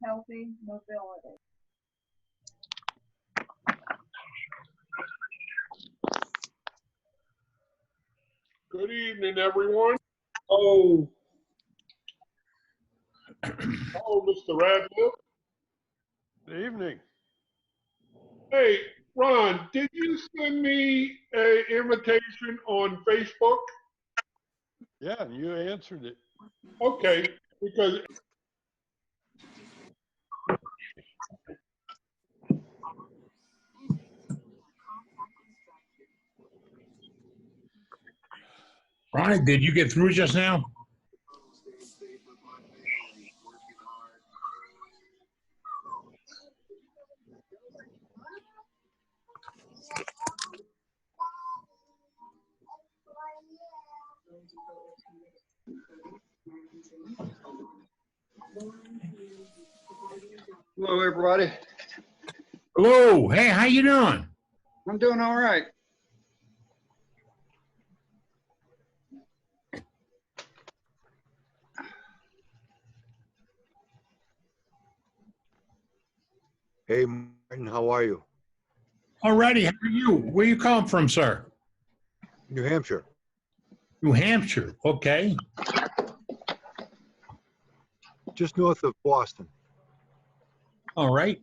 Healthy mobility. Good evening, everyone. Oh, Hello, Mr. Radcliffe. Good evening. Hey, Ron, did you send me an invitation on Facebook? Yeah, and you answered it. Okay, because Ronnie, did you get through just now? Hello, everybody. Hello. Hey, how you doing? I'm doing all right. Hey, Martin, how are you? Alrighty, how are you? Where you come from, sir? New Hampshire. New Hampshire. Okay. Just north of Boston. All right.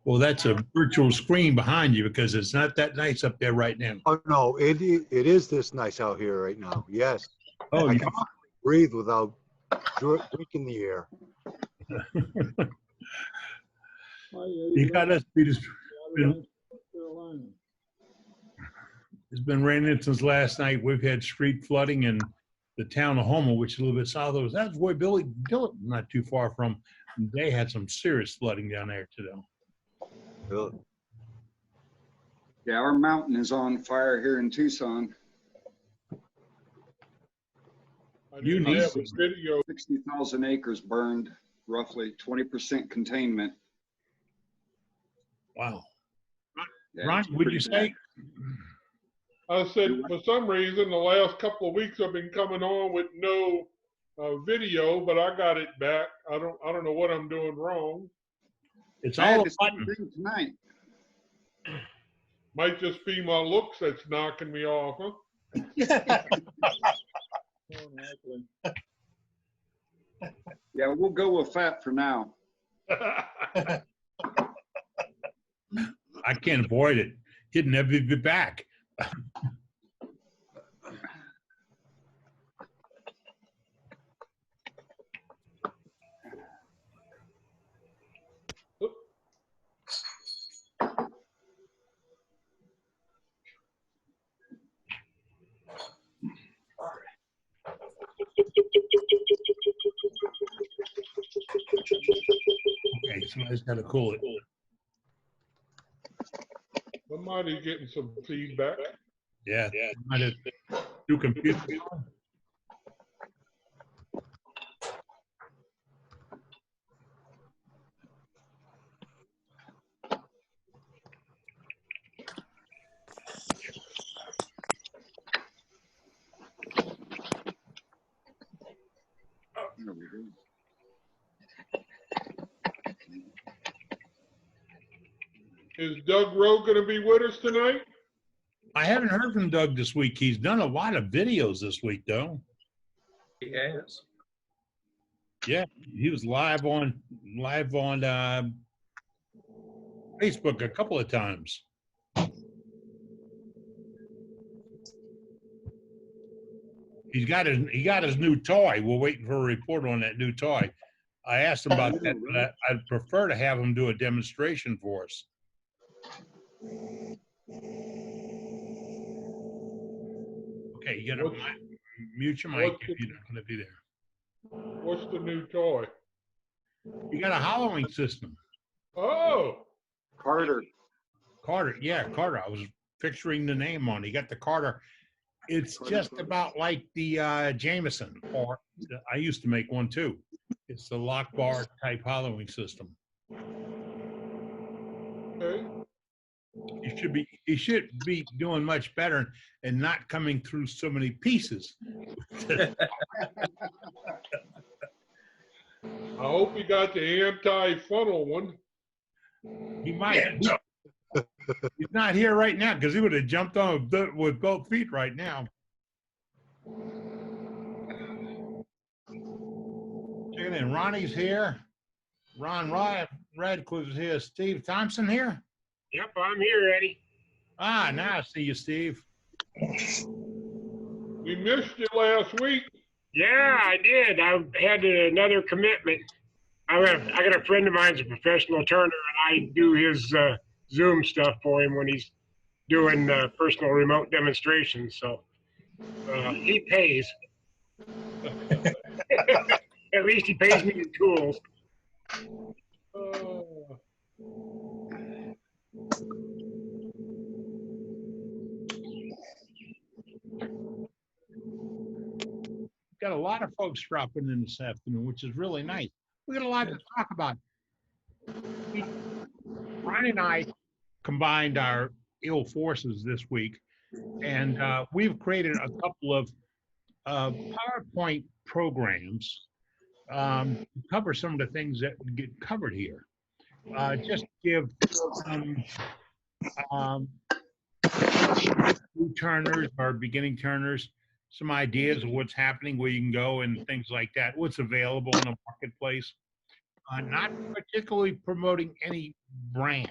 Well, that's a virtual screen behind you because it's not that nice up there right now. Oh, no, it is this nice out here right now. Yes. Oh, I yeah. can breathe without drinking the air. You got us. It's been raining since last night. We've had street flooding in the town of Houma, which is a little bit south of us. That's where Billy, not too far from. They had some serious flooding down there today. Really? Yeah, our mountain is on fire here in Tucson. I You didn't need have a some- video. 60,000 acres burned, roughly 20% containment. Wow. Yeah, Ron, it's would you pretty bad. say? I said, for some reason, the last couple of weeks I've been coming on with no video, but I got it back. I don't know what I'm doing wrong. It's I had all the a same button. thing tonight. Might just be my looks that's knocking me off, huh? Yeah, we'll go with fat for now. I can't avoid it. He'd never be back. Okay, somebody's got to cool it. Somebody's getting some feedback. Yeah. Might have two computers. There we go. Is Doug Rowe going to be with us tonight? I haven't heard from Doug this week. He's done a lot of videos this week, though. He has. Yeah, he was live on Facebook a couple of times. He got his new toy. We're waiting for a report on that new toy. I asked him about that, but I'd prefer to have him do a demonstration for us. Okay, you gotta mute your mic if you're not gonna be there. What's the new toy? You got a Halloween system. Oh, Carter, Carter, yeah, Carter. I was picturing the name on it. You got the Carter. It's just about like the Jameson, or I used to make one too. It's the lock bar type Halloween system. okay. You should be doing much better and not coming through so many pieces. I hope you got the anti-funnel one. He might. He's not here right now because he would have jumped on with both feet right now. Checking in. Ronnie's here. Ron Radcliffe's here. Steve Thompson here. Yep, I'm here, Eddie. Ah, now I see you, Steve. We missed you last week. Yeah, I did. I had another commitment. I got a friend of mine's a professional turner, and I do his Zoom stuff for him when he's doing personal remote demonstrations. So he pays. At least he pays me the tools. Got a lot of folks dropping in this afternoon, which is really nice. We got a lot to talk about. Ronnie and I combined our ill forces this week, and we've created a couple of PowerPoint programs to cover some of the things that get covered here. Just give some new turners or beginning turners some ideas of what's happening, where you can go and things like that, what's available in the marketplace. Not particularly promoting any brand.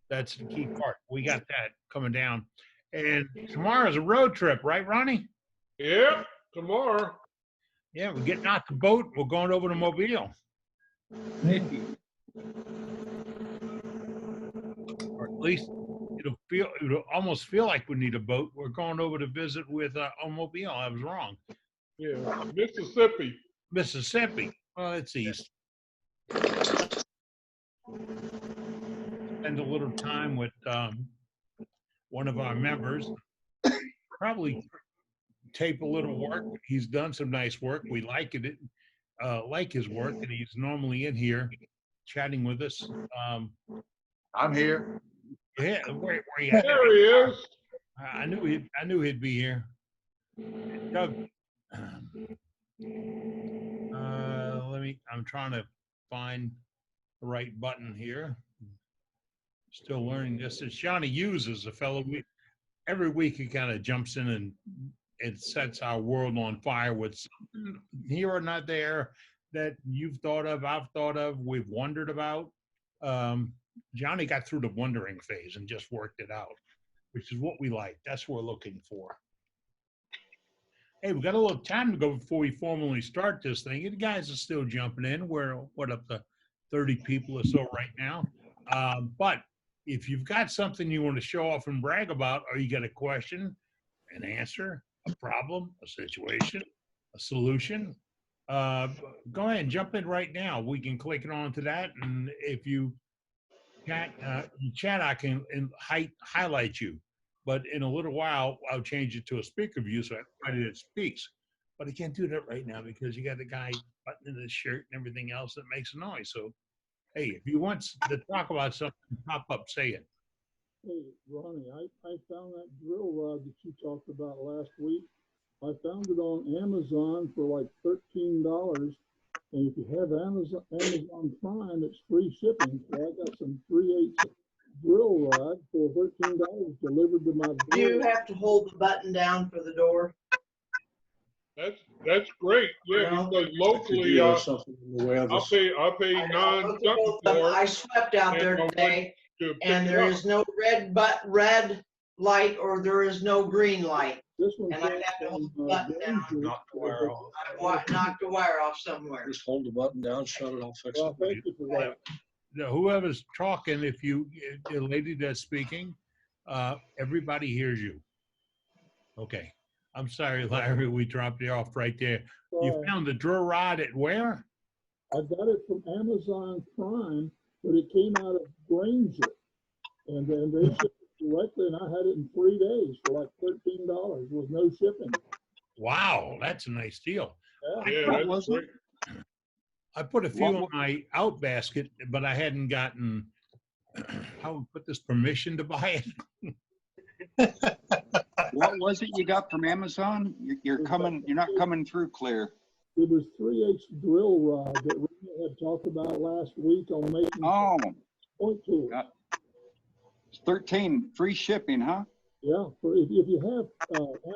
That's the key part. We got that coming down. And tomorrow's a road trip, right, Ronnie? Yep, tomorrow. Yeah, we're getting out the boat. We're going over to Mobile. Or at least it'll almost feel like we need a boat. We're going over to visit with Mobile. I was wrong. Yeah, Mississippi. Mississippi. Well, it's east. Spend a little time with one of our members. Probably tape a little work. He's done some nice work. We like it. Like his work, and he's normally in here chatting with us. I'm here. Yeah, where you at? There he is. I knew he'd be here. Doug, I'm trying to find the right button here. Still learning this. It's Johnny Hughes is a fellow. Every week he kind of jumps in and it sets our world on fire with something here or not there that you've thought of, I've thought of, we've wondered about. Johnny got through the wondering phase and just worked it out, which is what we like. That's what we're looking for. Hey, we got a little time to go before we formally start this thing. The guys are still jumping in. We're up to 30 people or so right now. But if you've got something you want to show off and brag about, or you got a question, an answer, a problem, a situation, a solution, go ahead and jump in right now. We can click it on to that, and if you chat, I can highlight you. But in a little while, I'll change it to a speaker view so everybody that speaks. But I can't do that right now because you got the guy buttoning his shirt and everything else that makes a noise. So, hey, if you want to talk about something, pop up, say it. Hey, Ronnie, I found that drill rod that you talked about last week. I found it on Amazon for like $13. And if you have Amazon Prime, it's free shipping. So I got some 3/8 drill rod for $13 delivered to my door. Do you have to hold the button down for the door? That's great. Yeah, because locally, I'll pay non-something for it. I swept out there today, and there is no red light or there is no green light. This one And I had to hold the button down. Knock the wire off. I knocked the wire off somewhere. Just hold the button down, shut it off, fix Well, it. thank you for that. Now, whoever's talking, if the lady that's speaking, everybody hears you. Okay. I'm sorry, Larry, we dropped you off right there. You Sorry. found the drill rod at where? I got it from Amazon Prime, but it came out of Granger. And then they shipped it directly, and I had it in 3 days for like $13 with no shipping. Wow, that's a nice deal. Yeah, What that's was great. I put a few What in my out basket, but I hadn't gotten, how we put this, permission to buy it. What was it you got from Amazon? You're not coming through clear. It was 3/8 drill rod that Rena had talked about last week on making Oh, point tools. got- it's 13, free shipping, huh? Yeah, for if you have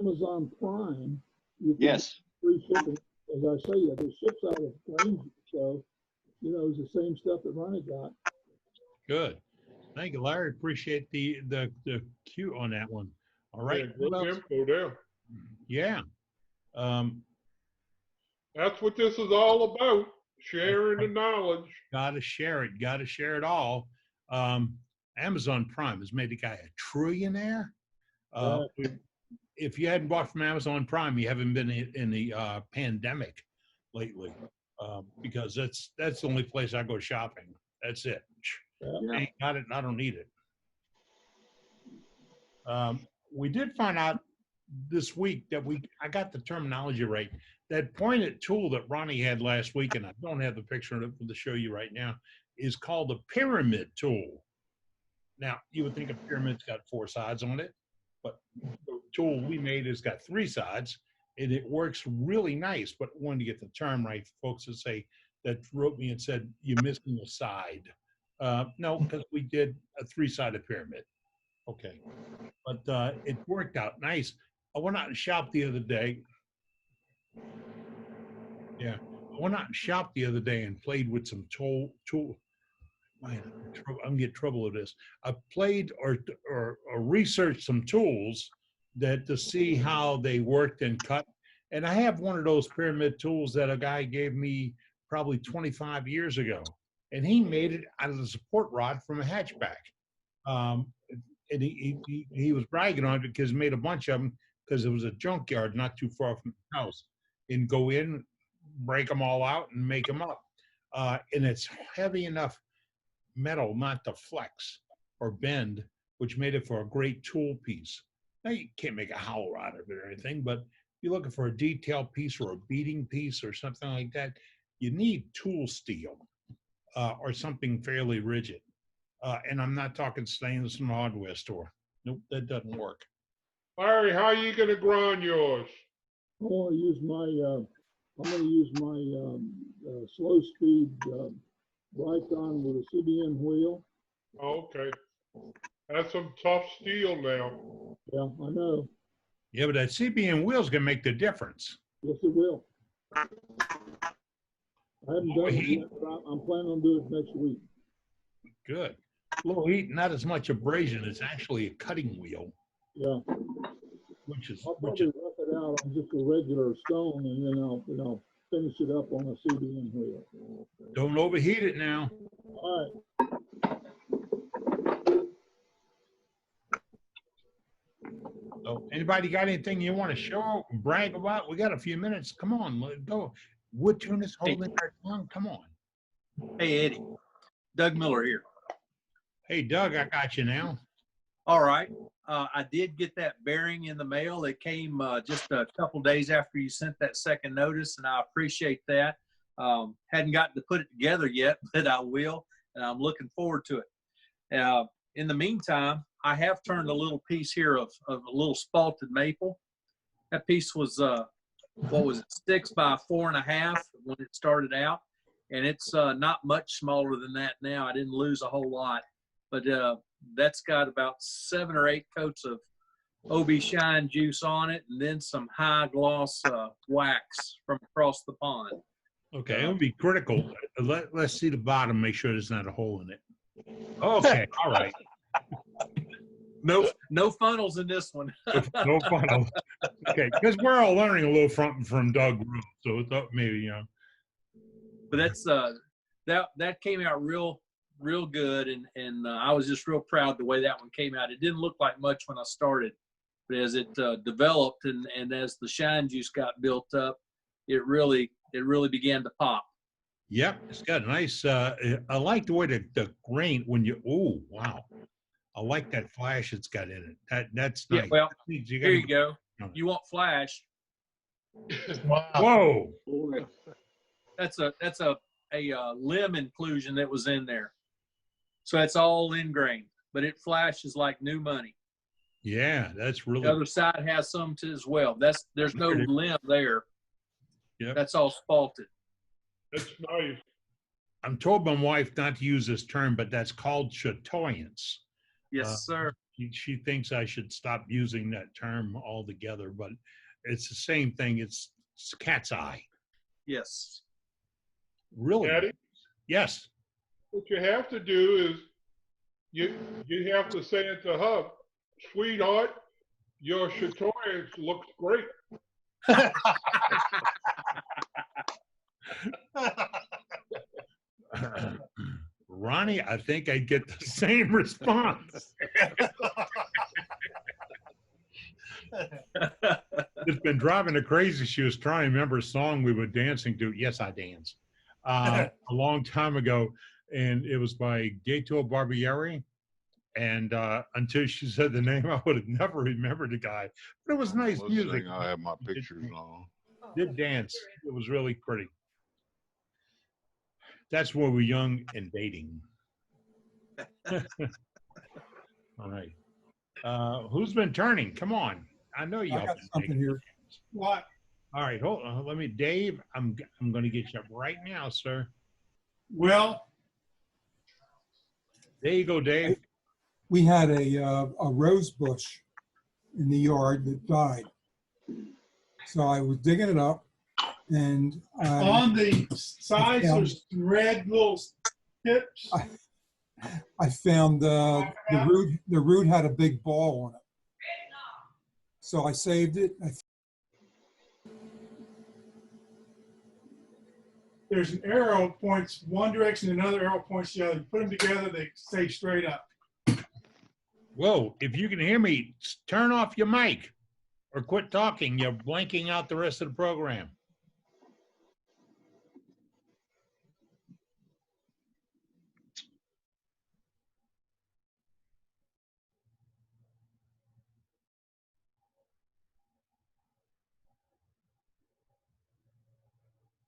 Amazon Prime, you can Yes. free shipping. As I say, it ships out of Granger, so it's the same stuff that Ronnie got. Good. Thank you, Larry. Appreciate the cue on that one. All right. Yeah, What great else? info there. Yeah. That's what this is all about, sharing the knowledge. Gotta share it. Gotta share it all. Amazon Prime has made the guy a trillionaire. If you hadn't bought from Amazon Prime, you haven't been in the pandemic lately, because that's the only place I go shopping. That's it. Yeah. Ain't got it, and I don't need it. We did find out this week that I got the terminology right. That pointed tool that Ronnie had last week, and I don't have the picture of it to show you right now, is called the pyramid tool. Now, you would think a pyramid's got 4 sides on it, but the tool we made has got 3 sides, and it works really nice. But wanted to get the term right, folks that wrote me and said, you're missing a side. No, because we did a 3-sided pyramid. Okay. But it worked out nice. I went out and shopped the other day. Yeah. I went out and shopped the other day and played with some tool. Man, I'm gonna get trouble with this. I played or researched some tools to see how they worked and cut. And I have one of those pyramid tools that a guy gave me probably 25 years ago. And he made it out of the support rod from a hatchback. And he was bragging on it because he made a bunch of them because it was a junkyard not too far from the house. And go in, break them all out, and make them up. And it's heavy enough metal not to flex or bend, which made it for a great tool piece. Now, you can't make a howler out of it or anything, but if you're looking for a detail piece or a beading piece or something like that, you need tool steel or something fairly rigid. And I'm not talking stainless from a hardware store. Nope, that doesn't work. Larry, how are you gonna grind yours? I'm gonna use my slow speed Rycon with a CBM wheel. Okay. That's some tough steel now. Yeah, I know. Yeah, but that CBM wheel's gonna make the difference. Yes, it will. I haven't done it heat. yet, but I'm planning on doing it next week. Good. Low heat, not as much abrasion. It's actually a cutting wheel, Yeah, which is I'll probably rough it out on just a regular stone, and then I'll finish it up on a CBM wheel. don't overheat it now. All right. So anybody got anything you want to show, brag about? We got a few minutes. Come on, let's go. Wood tune is holding our tongue. Come on. Hey, Eddie. Doug Miller here. Hey, Doug, I got you now. All right. I did get that bearing in the mail. It came just a couple days after you sent that second notice, and I appreciate that. Hadn't gotten to put it together yet, but I will, and I'm looking forward to it. In the meantime, I have turned a little piece here of a little spalted maple. That piece was, 6 by 4.5 when it started out, and it's not much smaller than that now. I didn't lose a whole lot, but that's got about 7 or 8 coats of OB Shine juice on it, and then some high gloss wax from across the pond. Okay, it would be critical. Let's see the bottom, make sure there's not a hole in it. Okay, all right. No funnels in this one. No funnel. Okay, because we're all learning a little from Doug Rue, so it's up maybe, But that's that came out real good, and I was just real proud the way that one came out. It didn't look like much when I started, But as it developed and as the shine juice got built up, it really began to pop. Yep, it's got a nice, I like the way the grain, when you, oh, wow. I like that flash it's got in it. That's Yeah, nice. well, You here you go. on it. You want flash? Whoa, Boy, That's a limb inclusion that was in there. So that's all in grain, but it flashes like new money. yeah, that's The really, other side has some too as well. There's no limb there. Yep. That's all spalted. That's nice. I'm told my wife not to use this term, but that's called chatoyance. Yes, sir. She thinks I should stop using that term altogether, but it's the same thing. It's cat's eye. Yes. Really? Daddy, Yes. what you have to do is you have to say it to her, sweetheart, your chatoyance looks great. Ronnie, I think I'd get the same response. It's been driving her crazy. She was trying to remember a song we were dancing to. Yes, I dance. A long time ago, and it was by Gato Barbieri. And until she said the name, I would have never remembered the guy. But it was nice music. I have my pictures on. Did dance. It was really pretty. That's where we're young and dating. All right. Who's been turning? Come on. I know y'all. I got been something taking here. turns. What? All right, hold on. Let me, Dave. I'm going to get you up right now, sir. Well, There you go, Dave. we had a rose bush in the yard that died. So I was digging it up, and On the sides, there's red little tips. I found the root had a big ball on it. So I saved it. There's an arrow points one direction, another arrow points the other. You put them together, they stay straight up. Whoa, if you can hear me, turn off your mic or quit talking. You're blanking out the rest of the program.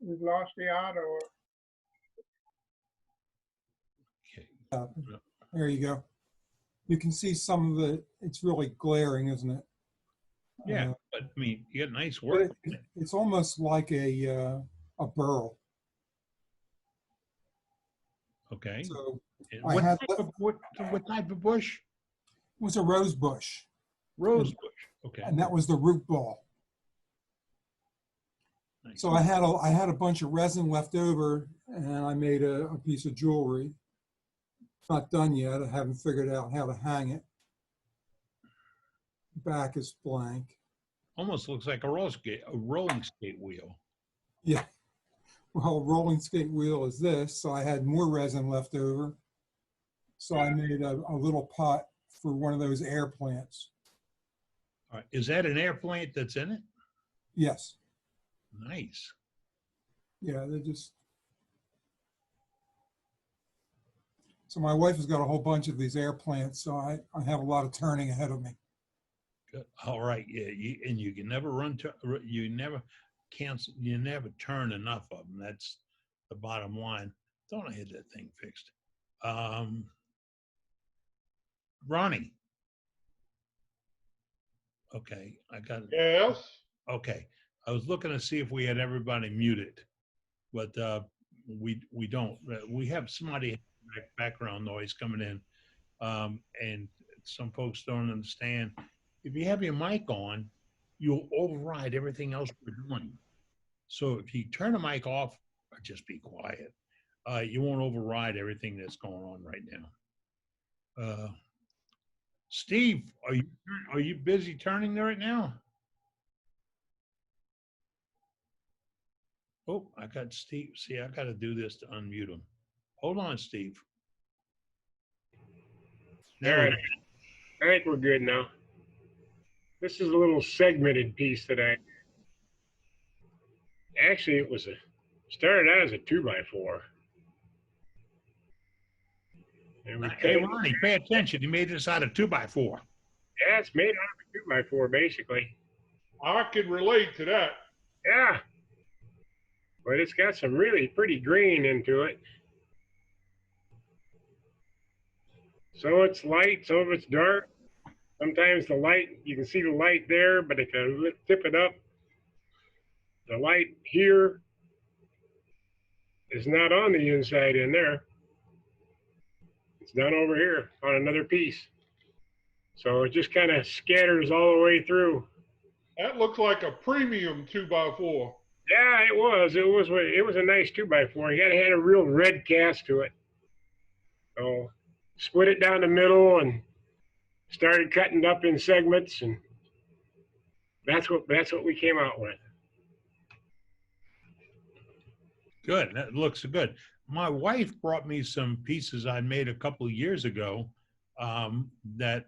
We've lost the auto. There you go. You can see some of it. It's really glaring, isn't it? Yeah, but I mean, you got nice But work. it's almost like a burl. Okay. So And I what, had type of, what type of bush? it was a rose bush, Rose bush. Okay. and that was the root ball. Nice. So I had a bunch of resin left over, and I made a piece of jewelry. It's not done yet. I haven't figured out how to hang it. Back is blank. Almost looks like a rolling skate wheel. Yeah. Well, a rolling skate wheel is this. So I had more resin left over. So I made a little pot for one of those air plants. All right. Is that an air plant that's in it? Yes. Nice. Yeah, they're just. So my wife has got a whole bunch of these air plants, so I have a lot of turning ahead of me. Good. All right. Yeah. And you can never you never cancel, you never turn enough of them. That's the bottom line. Thought I had that thing fixed. Ronnie. Okay. I got it. Yes. Okay. I was looking to see if we had everybody muted, but we don't. We have somebody background noise coming in, and some folks don't understand. If you have your mic on, you'll override everything else we're doing. So if you turn the mic off or just be quiet, you won't override everything that's going on right now. Steve, are you busy turning right now? Oh, I got Steve. See, I got to do this to unmute him. Hold on, Steve. All right. I think we're good now. This is a little segmented piece that actually it was started out as a 2x4. And we Hey, Ronnie, pay attention. He made this out of 2x4. Yeah, it's made out of a 2x4 basically. I can relate to that. Yeah. But it's got some really pretty grain into it. So it's light, some of it's dark. Sometimes the light, you can see the light there, but if you tip it up, the light here is not on the inside in there. It's done over here on another piece. So it just kind of scatters all the way through. That looks like a premium 2x4. Yeah, it was. It was a nice 2x4. You had a real red cast to it. So split it down the middle and started cutting it up in segments, and that's what we came out with. Good. That looks good. My wife brought me some pieces I made a couple of years ago that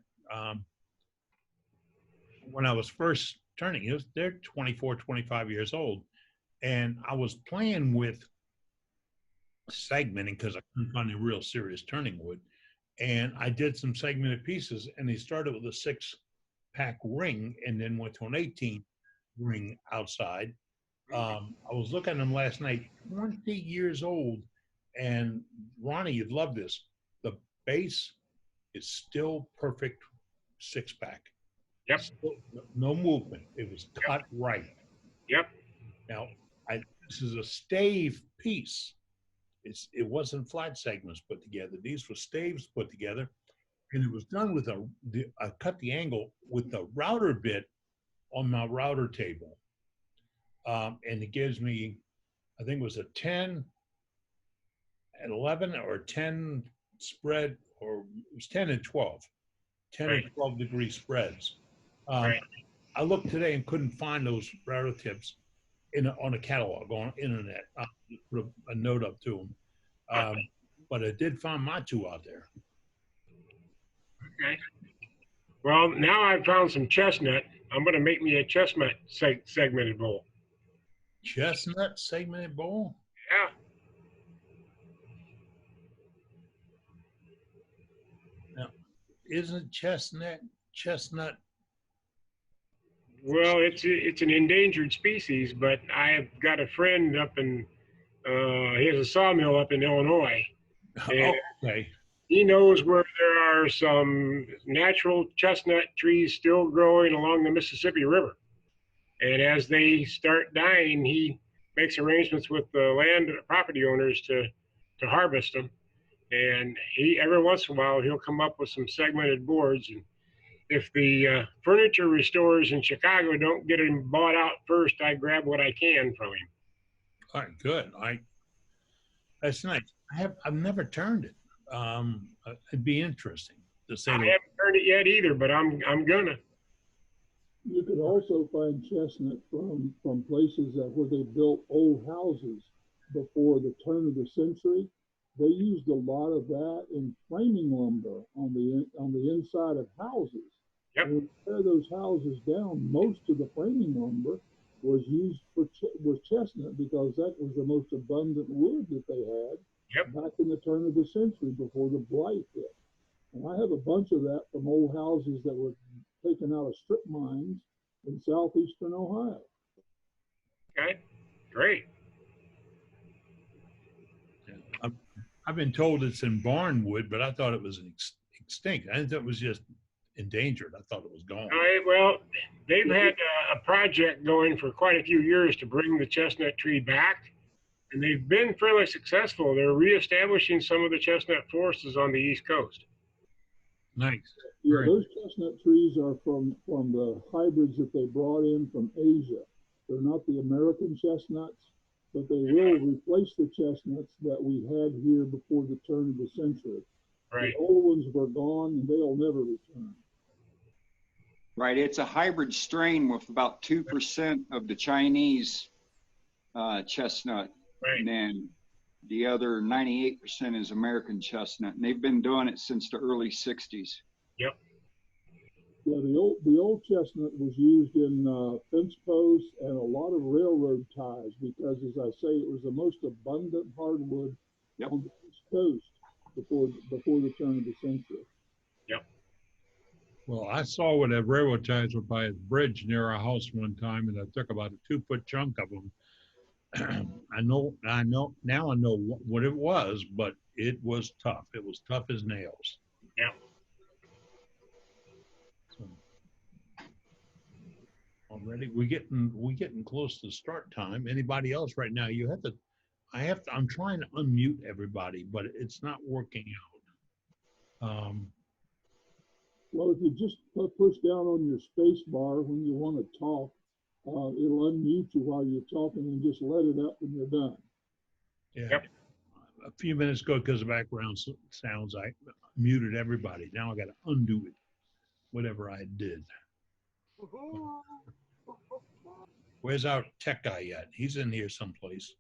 when I was first turning, they're 24, 25 years old. And I was playing with segmenting because I couldn't find a real serious turning wood. And I did some segmented pieces, and they started with a 6-pack ring and then went to an 18 ring outside. I was looking at them last night, 20 years old. And Ronnie, you'd love this. The base is still perfect 6-pack. Yep. Still, no movement. It was cut right. Yep. Now, this is a stave piece. It wasn't flat segments put together. These were staves put together, and it was done with I cut the angle with the router bit on my router table, and it gives me, I think it was a 10 and 11 or 10 spread, or it was 10 and 12, 10 right. and 12 degree spreads. Right. I looked today and couldn't find those router tips on a catalog on internet. I put a note up to them, but I did find my 2 out there. Okay. Well, now I've found some chestnut. I'm going to make me a chestnut segmented bowl. Chestnut segmented bowl? Yeah. Now, isn't chestnut? Well, it's an endangered species, but I've got a friend up in, he has a sawmill up in Illinois. And okay. He knows where there are some natural chestnut trees still growing along the Mississippi River. And as they start dying, he makes arrangements with the land property owners to harvest them. And every once in a while, he'll come up with some segmented boards. And if the furniture restorers in Chicago don't get him bought out first, I grab what I can from him. All right, good. That's nice. I've never turned it. It'd be interesting to say. I haven't turned it yet either, but I'm gonna. You could also find chestnut from places where they built old houses before the turn of the century. They used a lot of that in framing lumber on the inside of houses. Yep. And when you tear those houses down, most of the framing lumber was used was chestnut because that was the most abundant wood that they had. Yep. Back in the turn of the century before the blight hit. And I have a bunch of that from old houses that were taken out of strip mines in southeastern Ohio. Okay, great. I've been told it's in barnwood, but I thought it was extinct. I didn't think it was just endangered. I thought it was gone. All right, well, they've had a project going for quite a few years to bring the chestnut tree back, and they've been fairly successful. They're reestablishing some of the chestnut forests on the East Coast. Nice. Yeah, those chestnut trees are from the hybrids that they brought in from Asia. They're not the American chestnuts, but they will replace the chestnuts that we had here before the turn of the century. Right. The old ones were gone and they'll never return. Right. It's a hybrid strain with about 2% of the Chinese chestnut. Right. And then the other 98% is American chestnut. And they've been doing it since the early 60s. Yep. Yeah, the old chestnut was used in fence posts and a lot of railroad ties because, as I say, it was the most abundant hardwood on the East Coast before the turn of the century. Yep. Well, I saw where that railroad ties were by a bridge near our house one time, and I took about a 2-foot chunk of them. now I know what it was, but it was tough. It was tough as nails. Yep. So, already we getting close to start time. Anybody else right now? I'm trying to unmute everybody, but it's not working out. Well, if you just push down on your space bar when you want to talk, it'll unmute you while you're talking and just let it up when you're done. Yeah. Yep. A few minutes ago, because of background sounds, I muted everybody. Now I got to undo it, whatever I did. Where's our tech guy yet? He's in here someplace.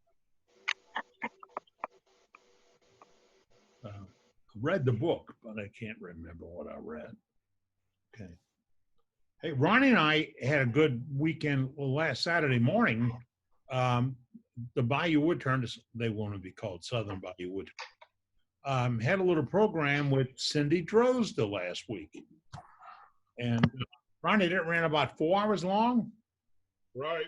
I read the book, but I can't remember what I read. Okay. Hey, Ronnie and I had a good weekend last Saturday morning. The Bayou Woodturners, they want to be called Southern Bayou Wood. Had a little program with Cindy Drozda last week. And Ronnie, it ran about 4 hours long. Right.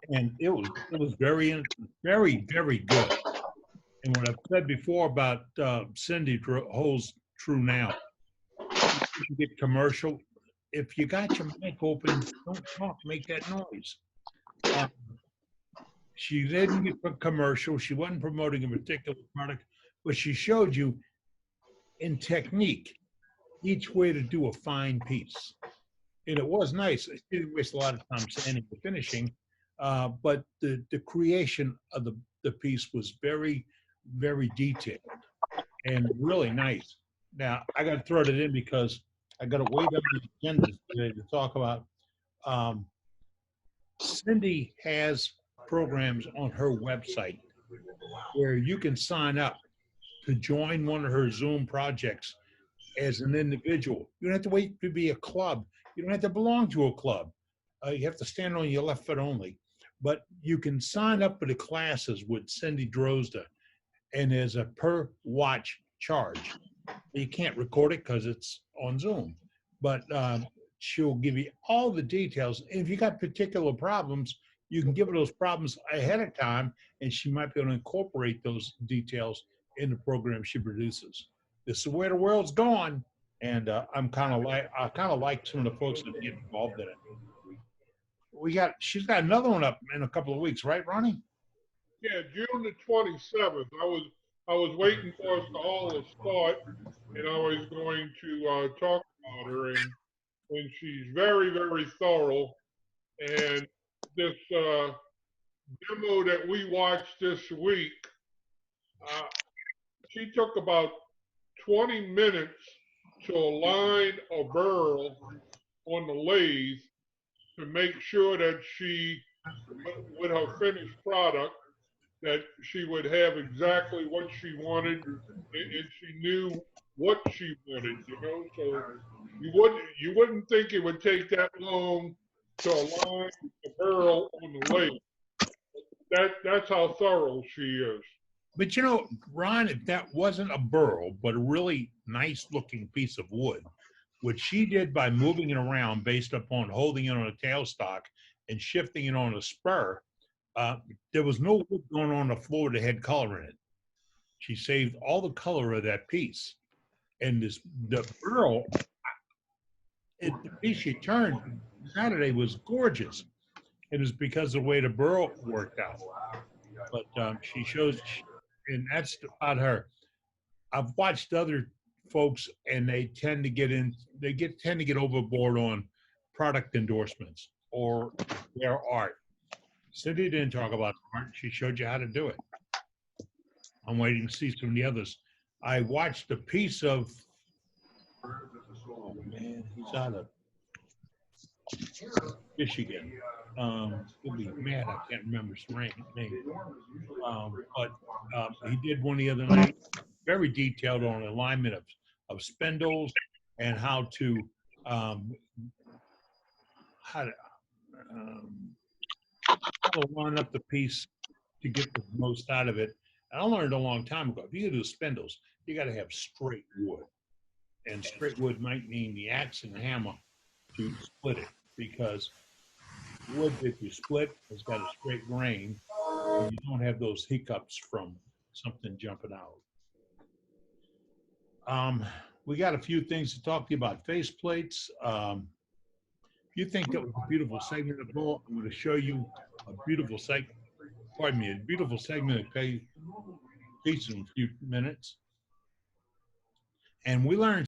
And it was very, very, very good. And what I've said before about Cindy holds true now. You get commercial. If you got your mic open, don't talk, make that noise. She didn't get a commercial. She wasn't promoting a particular product, but she showed you in technique each way to do a fine piece. And it was nice. She didn't waste a lot of time sanding the finishing, but the creation of the piece was very, very detailed and really nice. Now, I got to throw it in because I got to wait on the agenda today to talk about. Cindy has programs on her website where you can sign up to join one of her Zoom projects as an individual. You don't have to wait to be a club. You don't have to belong to a club. You have to stand on your left foot only. But you can sign up for the classes with Cindy Drozda, and there's a per watch charge. You can't record it because it's on Zoom, but she'll give you all the details. And if you got particular problems, you can give her those problems ahead of time, and she might be able to incorporate those details in the program she produces. This is where the world's going, and I kind of like some of the folks that get involved in it. She's got another one up in a couple of weeks, right, Ronnie? Yeah, June the 27th. I was waiting for us to all to start, and I was going to talk about her, and she's very, very thorough. And this demo that we watched this week, she took about 20 minutes to align a burl on the lathe to make sure that she, with her finished product, that she would have exactly what she wanted, and she knew what she wanted, you know. So you wouldn't think it would take that long to align the burl on the lathe. That's how thorough she is. But you know, Ron, if that wasn't a burl, but a really nice looking piece of wood, what she did by moving it around based upon holding it on a tailstock and shifting it on a spur, there was no wood going on the floor that had color in it. She saved all the color of that piece. And the burl, the piece she turned Saturday was gorgeous. It was because of the way the burl worked out. But she shows, and that's about her. I've watched other folks, and they tend to get overboard on product endorsements or their art. Cindy didn't talk about art. She showed you how to do it. I'm waiting to see some of the others. I watched a piece of, oh man, he's out of Michigan. He'll be mad I can't remember his name. But he did one the other night, very detailed on alignment of spindles and how to line up the piece to get the most out of it. And I learned a long time ago, if you're gonna do spindles, you gotta have straight wood. And straight wood might mean the axe and the hammer to split it, because wood that you split has got a straight grain, and you don't have those hiccups from something jumping out. We got a few things to talk to you about. Face plates. If you think that was a beautiful segment of Bull, I'm going to show you a beautiful segment. Pardon me, a beautiful segment of piece in a few minutes. And we learned